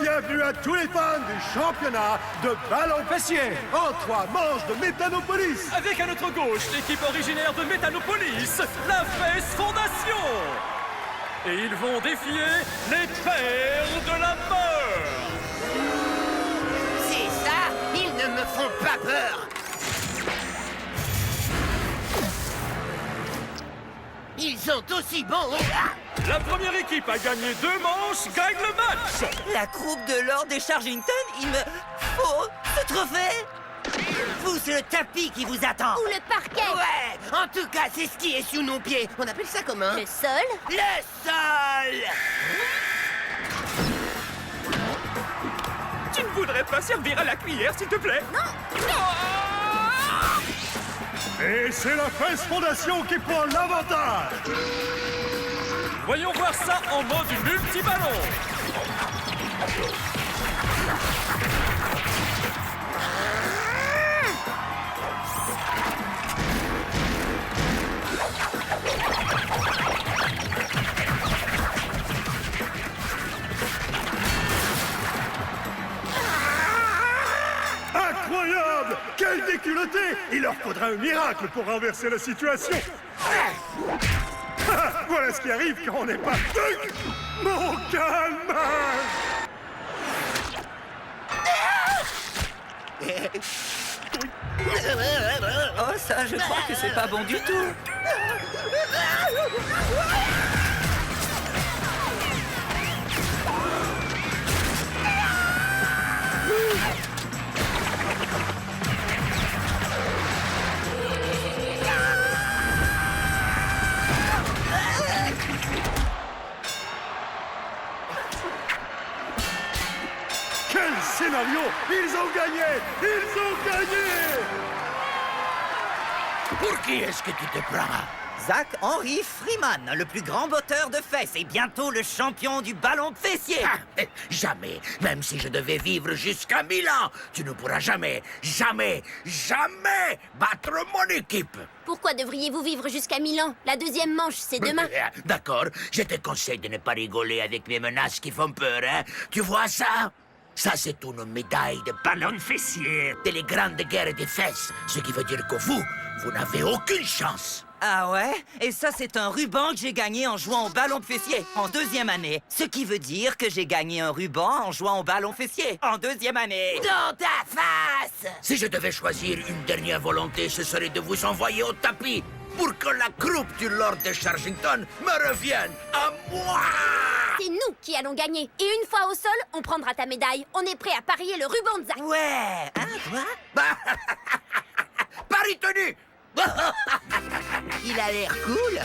bienvenue à tous les fans du championnat de ballon fessier en 3 manches de Métanopolis. Avec à notre gauche, l'équipe originaire de Métanopolis, la Fess Fondation. Et ils vont défier les pères de la peur. C'est ça, ils ne me font pas peur. Ils sont aussi bons. La première équipe à gagner 2 manches gagne le match. La croupe de l'or des Chargington, il me faut ce trophée. Pousse le tapis qui vous attend. Ou le parquet. Ouais, en tout cas, c'est ce qui est sous nos pieds. On appelle ça comment? Le sol. Le sol. Tu ne voudrais pas servir à la cuillère, s'il te plaît? Et c'est la Fess Fondation qui prend l'avantage. Voyons voir ça en mode multiballon. Incroyable! Quel déculotté! Il leur faudra un miracle pour renverser la situation. Voilà ce qui arrive quand on n'est pas... Mon calme! Oh, ça, je crois que c'est pas bon du tout. Quel scénario! Ils ont gagné! Ils ont gagné! Pour qui est-ce que tu te prends? Zach-Henry Freeman, le plus grand botteur de fesses et bientôt le champion du ballon fessier. Ah, jamais, même si je devais vivre jusqu'à 1000 ans, tu ne pourras jamais, jamais, jamais battre mon équipe. Pourquoi devriez-vous vivre jusqu'à 1000 ans? La deuxième manche, c'est demain. D'accord, je te conseille de ne pas rigoler avec mes menaces qui font peur, hein? Tu vois ça? Ça, c'est une médaille de ballon fessier de les grandes guerres des fesses. Ce qui veut dire que vous n'avez aucune chance. Ah ouais? Et ça, c'est un ruban que j'ai gagné en jouant au ballon fessier en 2e année. Ce qui veut dire que j'ai gagné un ruban en jouant au ballon fessier en 2e année. Dans ta face! Si je devais choisir une dernière volonté, ce serait de vous envoyer au tapis pour que la croupe du Lord de Chargington me revienne à moi! C'est nous qui allons gagner. Et une fois au sol, on prendra ta médaille. On est prêt à parier le ruban de Zach. Ouais, hein, toi? Pari tenu! Il a l'air cool.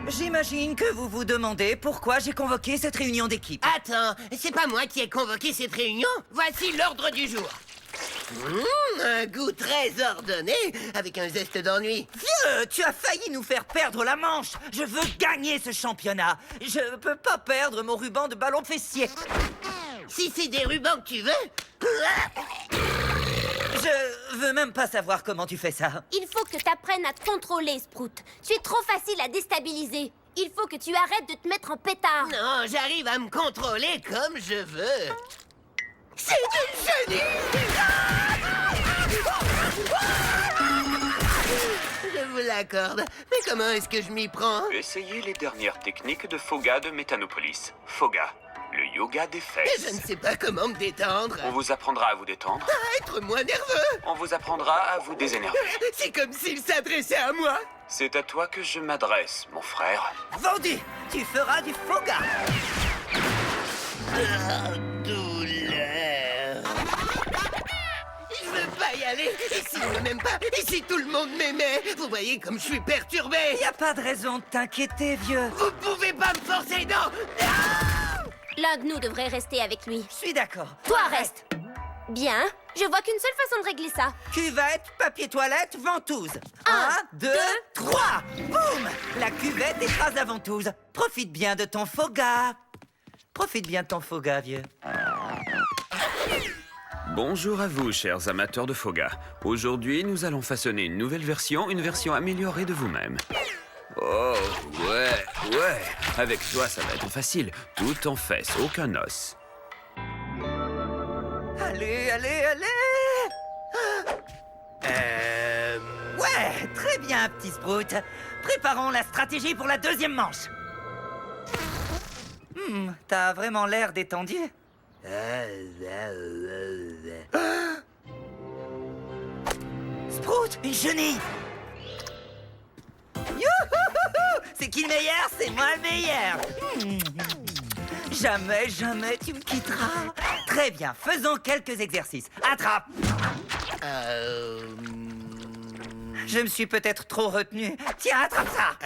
J'imagine que vous vous demandez pourquoi j'ai convoqué cette réunion d'équipe. Attends, c'est pas moi qui ai convoqué cette réunion. Voici l'ordre du jour. Un goût très ordonné, avec un zeste d'ennui. Vieux, tu as failli nous faire perdre la manche. Je veux gagner ce championnat. Je peux pas perdre mon ruban de ballon fessier. Si c'est des rubans que tu veux... Je veux même pas savoir comment tu fais ça. Il faut que tu apprennes à te contrôler, Sprout. Tu es trop facile à déstabiliser. Il faut que tu arrêtes de te mettre en pétard. Non, j'arrive à me contrôler comme je veux. C'est une génie! Je vous l'accorde. Mais comment est-ce que je m'y prends? Essayez les dernières techniques de Foga de Métanopolis. Foga, le yoga des fesses. Je ne sais pas comment me détendre. On vous apprendra à vous détendre. À être moins nerveux. On vous apprendra à vous désénerver. C'est comme s'il s'adressait à moi. C'est à toi que je m'adresse, mon frère. Vendu, tu feras du foga. Douleur. Je veux pas y aller. Et si on ne m'aime pas? Et si tout le monde m'aimait? Vous voyez comme je suis perturbé. Y a pas de raison de t'inquiéter, vieux. Vous pouvez pas me forcer, non! Non! L'un de nous devrait rester avec lui. Je suis d'accord. Toi, reste. Bien. Je vois qu'une seule façon de régler ça. Cuvette, papier toilette, ventouse. 1, 2, 3. Boum! La cuvette écrase la ventouse. Profite bien de ton foga. Profite bien de ton foga, vieux. Bonjour à vous, chers amateurs de Foga. Aujourd'hui, nous allons façonner une nouvelle version, une version améliorée de vous-même. Oh, ouais. Avec toi, ça va être facile. Tout en fesses, aucun os. Allez, allez, allez! Ouais, très bien, petit Sprout. Préparons la stratégie pour la deuxième manche. T'as vraiment l'air détendu. Sprout, une chenille! Youhouhou! C'est qui le meilleur? C'est moi le meilleur! Jamais, jamais tu me quitteras. Très bien, faisons quelques exercices. Attrape! Je me suis peut-être trop retenu. Tiens, attrape ça!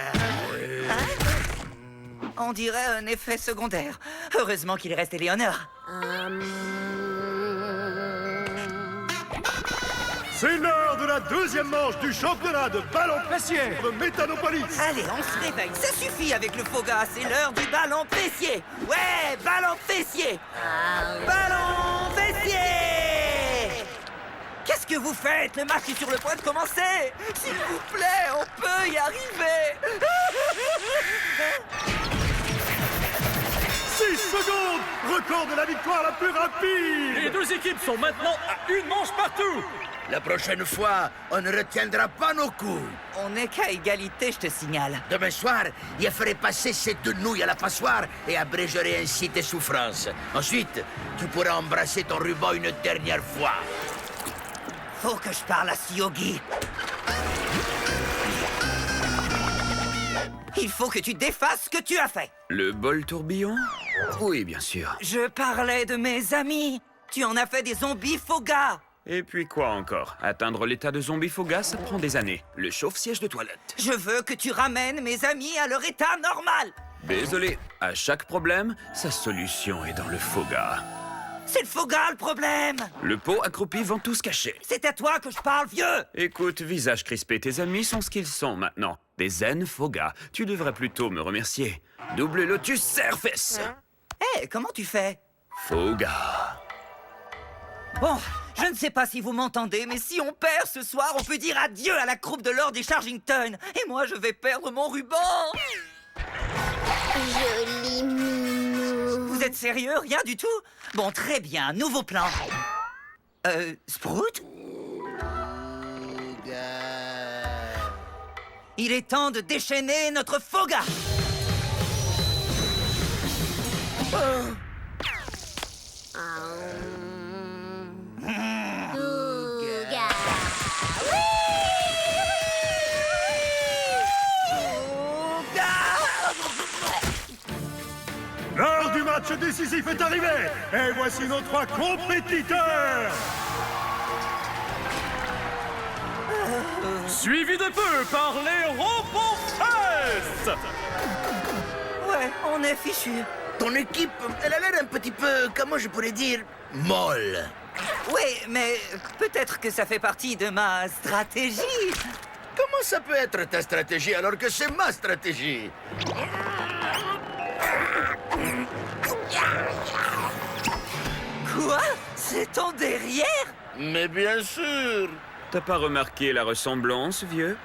On dirait un effet secondaire. Heureusement qu'il reste Éléonore. C'est l'heure de la deuxième manche du championnat de ballon fessier de Métanopolis. Allez, on se réveille. Ça suffit avec le faux gars. C'est l'heure du ballon fessier. Ouais, ballon fessier. Ballon fessier. Qu'est-ce que vous faites? Le match est sur le point de commencer. S'il vous plaît, on peut y arriver. 6 secondes, record de la victoire la plus rapide. Les deux équipes sont maintenant à une manche partout. La prochaine fois, on ne retiendra pas nos coups. On n'est qu'à égalité, je te signale. Demain soir, je ferai passer ces deux nouilles à la passoire et abrégerai ainsi tes souffrances. Ensuite, tu pourras embrasser ton ruban une dernière fois. Faut que je parle à Yogi. Il faut que tu défasses ce que tu as fait. Le bol tourbillon? Oui, bien sûr. Je parlais de mes amis. Tu en as fait des zombies faux gars. Et puis quoi encore? Atteindre l'état de zombie Foga, ça prend des années. Le chauffe-siège de toilette. Je veux que tu ramènes mes amis à leur état normal. Désolé, à chaque problème, sa solution est dans le Foga. C'est le faux gars le problème. Le pot accroupi vont tous cacher. C'est à toi que je parle, vieux. Écoute, visage crispé, tes amis sont ce qu'ils sont maintenant. Des zen Foga. Tu devrais plutôt me remercier. Double lotus Surface. Hé, comment tu fais? Foga. Bon, je ne sais pas si vous m'entendez, mais si on perd ce soir, on peut dire adieu à la croupe de l'or des Chargington. Et moi, je vais perdre mon ruban. Joli minou. Vous êtes sérieux? Rien du tout? Bon, très bien, nouveau plan. Sprout? Il est temps de déchaîner notre faux gars. Fouga. L'heure du match décisif est arrivée. Et voici nos 3 compétiteurs. Suivi de peu par les RoboFest. Ouais, on est fichu. Ton équipe, elle a l'air un petit peu, comment je pourrais dire, molle. Oui, mais peut-être que ça fait partie de ma stratégie. Comment ça peut être ta stratégie alors que c'est ma stratégie? Quoi? C'est ton derrière? Mais bien sûr. T'as pas remarqué la ressemblance, vieux?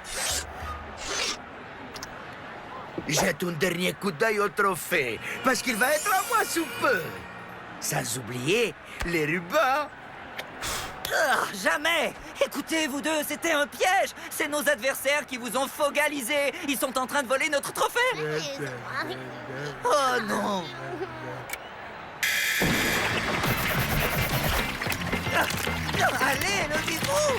Jette un dernier coup d'œil au trophée, parce qu'il va être à moi sous peu. Sans oublier les rubans. Ah, jamais! Écoutez, vous deux, c'était un piège! C'est nos adversaires qui vous ont fogalisé! Ils sont en train de voler notre trophée! Oh non! Allez, le bisou!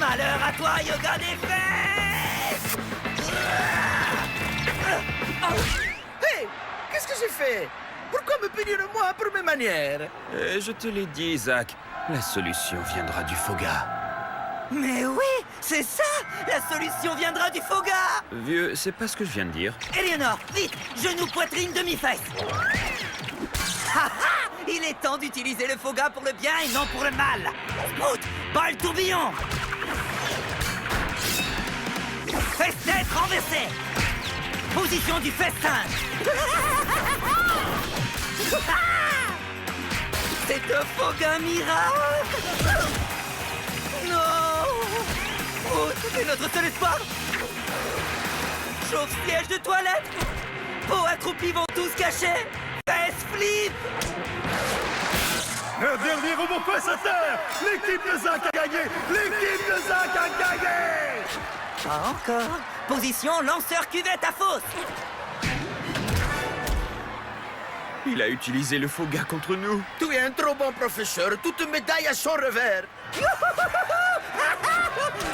Malheur à toi, Yoga des fesses! Hé, qu'est-ce que j'ai fait? Pourquoi me punir moi pour mes manières? Je te l'ai dit, Isaac. La solution viendra du Foga. Mais oui, c'est ça! La solution viendra du faux gars! Vieux, c'est pas ce que je viens de dire. Éléonore, vite! Genou, poitrine, demi-fesse! Ha ha! Il est temps d'utiliser le faux gars pour le bien et non pour le mal! Sprout, bol tourbillon! Fesse-tête renversée! Position du festin! C'est un faux gars miracle! Non! Oh, c'est notre seul espoir! Chauffe-siège de toilette! Peau accroupie vont tous cacher! Fesse flip! Un dernier rebond face à terre. L'équipe de Zach a gagné. L'équipe de Zach a gagné. Pas encore. Position lanceur cuvette à fausse. Il a utilisé le faux gars contre nous. Tu es un trop bon professeur, toute médaille à son revers.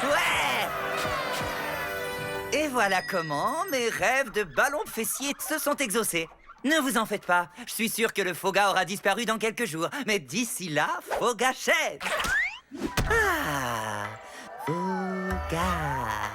Ouais. Et voilà comment mes rêves de ballon fessier se sont exaucés. Ne vous en faites pas, je suis sûr que le faux gars aura disparu dans quelques jours. Mais d'ici là, faux gâchette. Ah, faux gars.